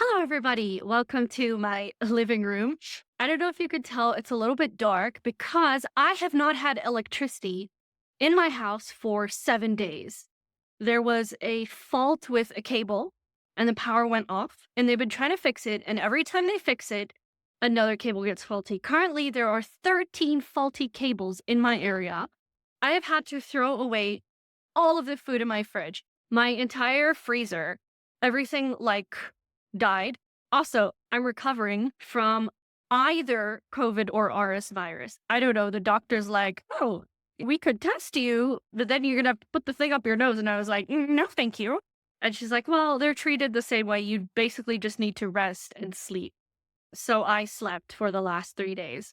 Hello, everybody. Welcome to my living room. I don't know if you could tell it's a little bit dark because I have not had electricity in my house for 7 days. There was a fault with a cable and the power went off, and they've been trying to fix it. And every time they fix it, another cable gets faulty. Currently, there are 13 faulty cables in my area. I have had to throw away all of the food in my fridge, my entire freezer, everything died. Also, I'm recovering from either COVID or RS virus. I don't know. The doctor's like, oh, we could test you, but then you're going to have to put the thing up your nose. And I was like, no, thank you. And she's like, well, they're treated the same way. You basically just need to rest and sleep. So I slept for the last 3 days.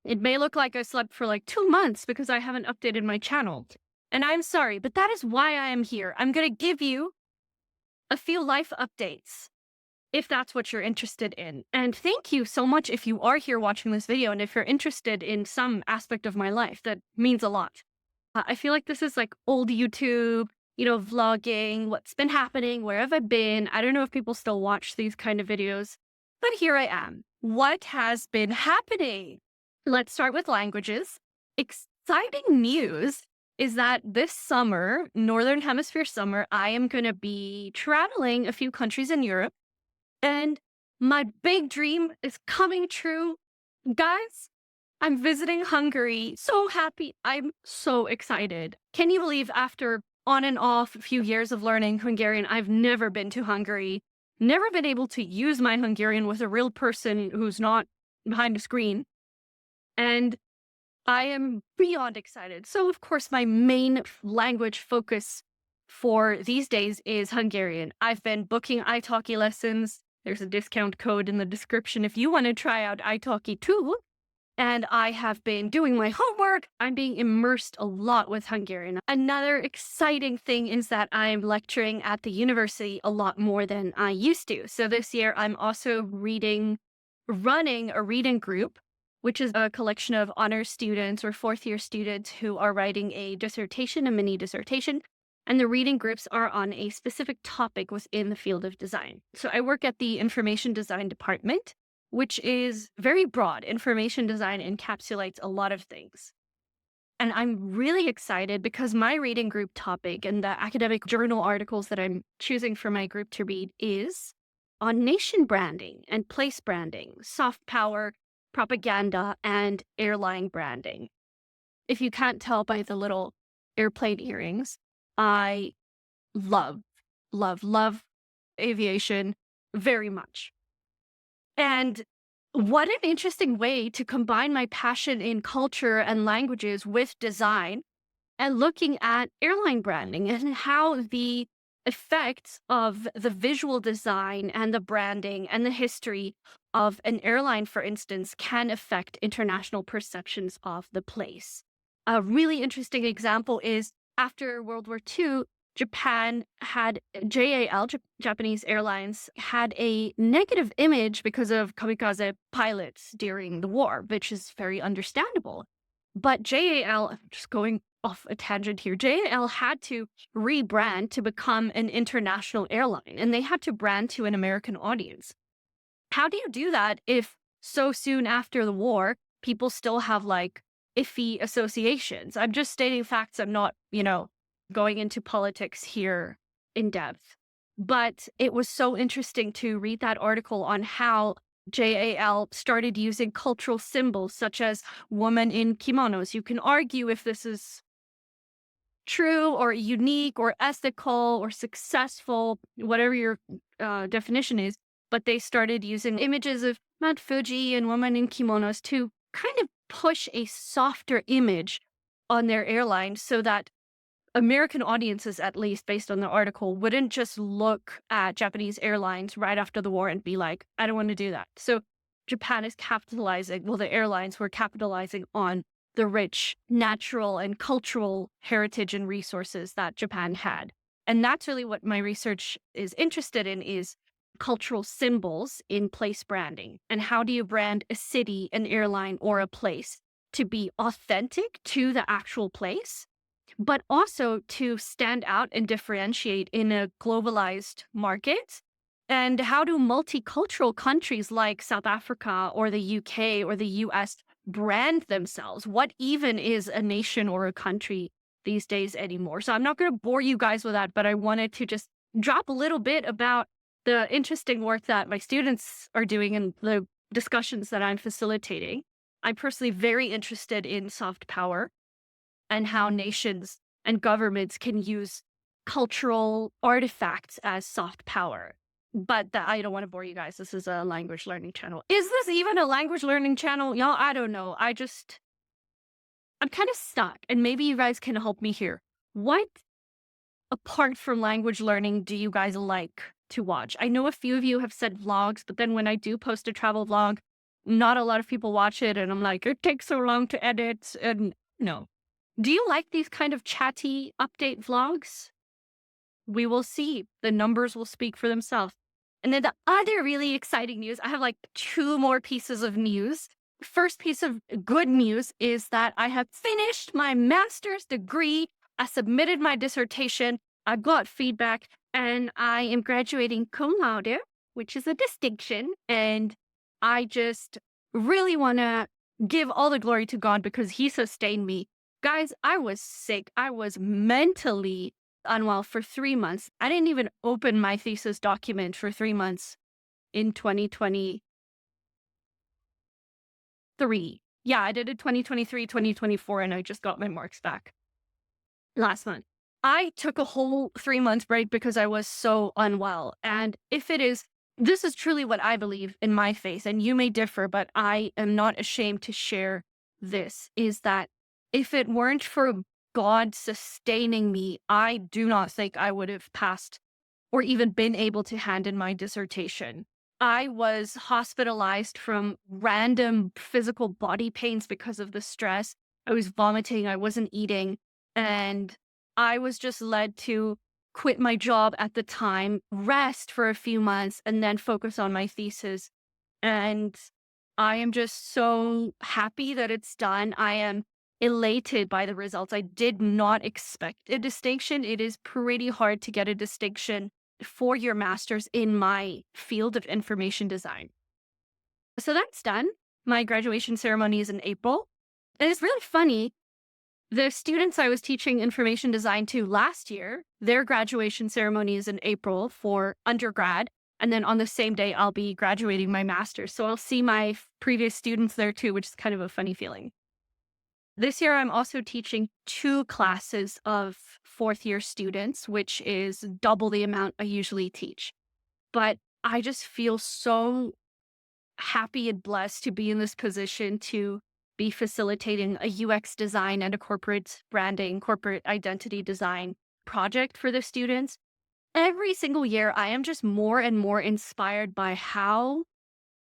It may look like I slept for like 2 months because I haven't updated my channel. And I'm sorry, but that is why I am here. I'm going to give you a few life updates if that's what you're interested in. And thank you so much if you are here watching this video and if you're interested in some aspect of my life. That means a lot. I feel like this is like old YouTube, vlogging, what's been happening, where have I been? I don't know if people still watch these kind of videos, but here I am. What has been happening? Let's start with languages. Exciting news is that this summer, Northern Hemisphere summer, I am going to be traveling a few countries in Europe. And my big dream is coming true. Guys, I'm visiting Hungary. So happy. I'm so excited. Can you believe after on and off a few years of learning Hungarian, I've never been to Hungary, never been able to use my Hungarian with a real person who's not behind a screen. And I am beyond excited. So, of course, my main language focus for these days is Hungarian. I've been booking italki lessons. There's a discount code in the description if you want to try out italki too. And I have been doing my homework. I'm being immersed a lot with Hungarian. Another exciting thing is that I'm lecturing at the university a lot more than I used to. So this year I'm also running a reading group, which is a collection of honor students or fourth-year students who are writing a dissertation, a mini dissertation. And the reading groups are on a specific topic within the field of design. So I work at the information design department, which is very broad. Information design encapsulates a lot of things. And I'm really excited because my reading group topic and the academic journal articles that I'm choosing for my group to read is on nation branding and place branding, soft power, propaganda, and airline branding. If you can't tell by the little airplane earrings, I love aviation very much. And what an interesting way to combine my passion in culture and languages with design and looking at airline branding and how the effects of the visual design and the branding and the history of an airline, for instance, can affect international perceptions of the place. A really interesting example is after World War II, Japan had Japanese Airlines, had a negative image because of kamikaze pilots during the war, which is very understandable. But JAL, I'm just going off a tangent here, JAL had to rebrand to become an international airline, and they had to brand to an American audience. How do you do that if so soon after the war, people still have iffy associations? I'm just stating facts. I'm not, going into politics here in depth. But it was so interesting to read that article on how JAL started using cultural symbols such as woman in kimonos. You can argue if this is true or unique or ethical or successful, whatever your definition is. But they started using images of Mount Fuji and women in kimonos to kind of push a softer image on their airline so that American audiences, at least based on the article, wouldn't just look at Japanese airlines right after the war and be like, I don't want to do that. So Japan is capitalizing, the airlines were capitalizing on the rich natural and cultural heritage and resources that Japan had. And that's really what my research is interested in, is cultural symbols in place branding. And how do you brand a city, an airline, or a place to be authentic to the actual place, but also to stand out and differentiate in a globalized market And how do multicultural countries like South Africa or the UK or the US brand themselves? What even is a nation or a country these days anymore? So I'm not going to bore you guys with that, but I wanted to just drop a little bit about the interesting work that my students are doing and the discussions that I'm facilitating. I'm personally very interested in soft power and how nations and governments can use cultural artifacts as soft power. But I don't want to bore you guys. This is a language learning channel. Is this even a language learning channel? Y'all, I don't know. I'm kind of stuck, and maybe you guys can help me here. What, apart from language learning, do you guys like to watch? I know a few of you have said vlogs, but then when I do post a travel vlog, not a lot of people watch it, and I'm like, it takes so long to edit, and no. Do you like these kind of chatty update vlogs? We will see. The numbers will speak for themselves. And then the other really exciting news, I have like 2 more pieces of news. First piece of good news is that I have finished my master's degree. I submitted my dissertation. I got feedback, and I am graduating cum laude, which is a distinction. And I just really want to give all the glory to God because He sustained me. Guys, I was sick. I was mentally unwell for 3 months. I didn't even open my thesis document for 3 months in 2023. Yeah, I did it 2023, 2024, and I just got my marks back last month. I took a whole 3 months break because I was so unwell. And this is truly what I believe in my faith, and you may differ, but I am not ashamed to share this, is that if it weren't for God sustaining me, I do not think I would have passed or even been able to hand in my dissertation. I was hospitalized from random physical body pains because of the stress. I was vomiting, I wasn't eating, and I was just led to quit my job at the time, rest for a few months, and then focus on my thesis. And I am just so happy that it's done. I am elated by the results. I did not expect a distinction. It is pretty hard to get a distinction for your master's in my field of information design. So that's done. My graduation ceremony is in April. And it's really funny. The students I was teaching information design to last year, their graduation ceremony is in April for undergrad. And then on the same day, I'll be graduating my master's. So I'll see my previous students there too, which is kind of a funny feeling. This year, I'm also teaching 2 classes of 4th-year students, which is double the amount I usually teach. But I just feel so happy and blessed to be in this position to be facilitating a UX design and a corporate branding, corporate identity design project for the students. Every single year, I am just more and more inspired by how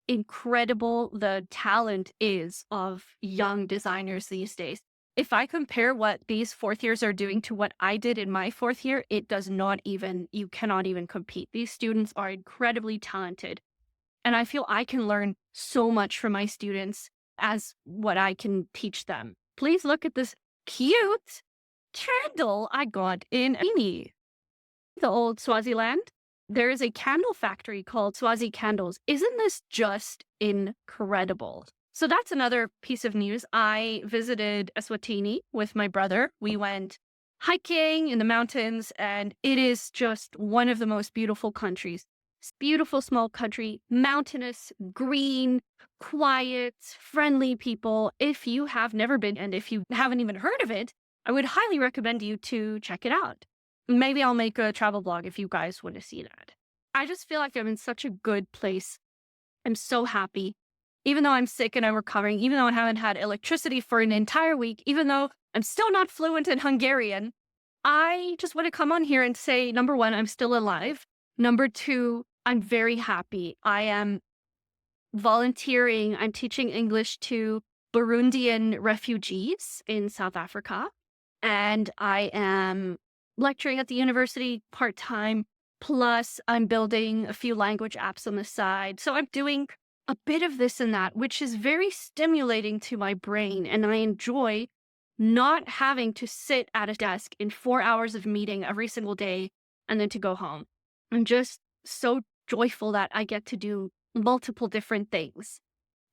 incredible the talent is of young designers these days. If I compare what these 4th years are doing to what I did in my 4th year, you cannot even compete. These students are incredibly talented. And I feel I can learn so much from my students as what I can teach them. Please look at this cute candle I got in Amy, the old Swaziland. There is a candle factory called Swazi Candles. Isn't this just incredible? So that's another piece of news. I visited Eswatini with my brother. We went hiking in the mountains, and it is just one of the most beautiful countries. It's a beautiful small country, mountainous, green, quiet, friendly people. If you have never been, and if you haven't even heard of it, I would highly recommend you to check it out. Maybe I'll make a travel blog if you guys want to see that. I just feel like I'm in such a good place. I'm so happy. Even though I'm sick and I'm recovering, even though I haven't had electricity for an entire week, even though I'm still not fluent in Hungarian, I just want to come on here and say, number 1, I'm still alive. Number 2, I'm very happy. I am volunteering. I'm teaching English to Burundian refugees in South Africa. And I am lecturing at the university part-time, plus I'm building a few language apps on the side. So I'm doing a bit of this and that, which is very stimulating to my brain. And I enjoy not having to sit at a desk in 4 hours of meeting every single day and then to go home. I'm just so joyful that I get to do multiple different things.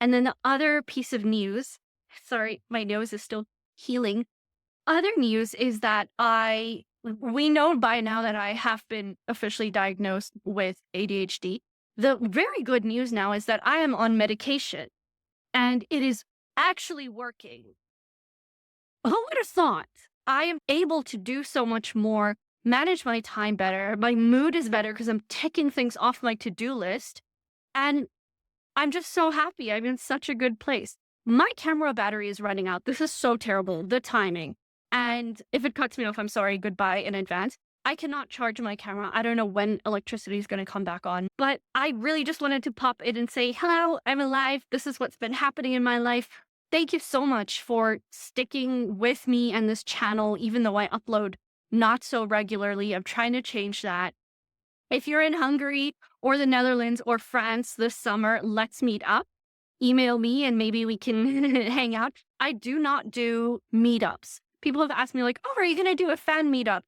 And then the other piece of news, sorry, my nose is still healing. Other news is that we know by now that I have been officially diagnosed with ADHD. The very good news now is that I am on medication and it is actually working. Who would have thought? I am able to do so much more, manage my time better. My mood is better because I'm ticking things off my to-do list. And I'm just so happy. I'm in such a good place. My camera battery is running out. This is so terrible, the timing. And if it cuts me off, I'm sorry, goodbye in advance. I cannot charge my camera. I don't know when electricity is going to come back on. But I really just wanted to pop in and say, hello, I'm alive. This is what's been happening in my life. Thank you so much for sticking with me and this channel, even though I upload not so regularly. I'm trying to change that. If you're in Hungary or the Netherlands or France this summer, let's meet up. Email me and maybe we can hang out. I do not do meetups. People have asked me like, oh, are you going to do a fan meetup?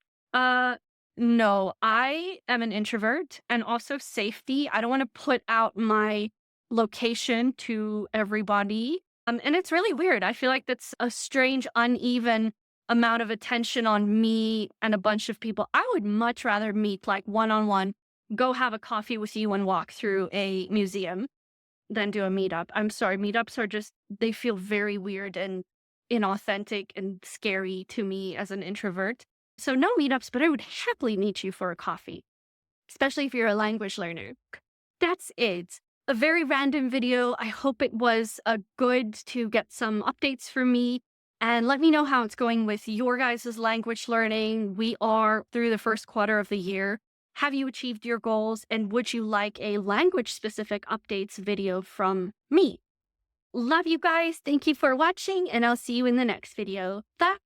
No, I am an introvert, and also safety. I don't want to put out my location to everybody. And it's really weird. I feel like that's a strange, uneven amount of attention on me and a bunch of people. I would much rather meet like one-on-one, go have a coffee with you and walk through a museum than do a meetup. I'm sorry, meetups are just, they feel very weird and inauthentic and scary to me as an introvert. So no meetups, but I would happily meet you for a coffee, especially if you're a language learner. That's it. A very random video. I hope it was good to get some updates from me. And let me know how it's going with your guys' language learning. We are through the first quarter of the year. Have you achieved your goals? And would you like a language-specific updates video from me? Love you guys. Thank you for watching, and I'll see you in the next video. Bye.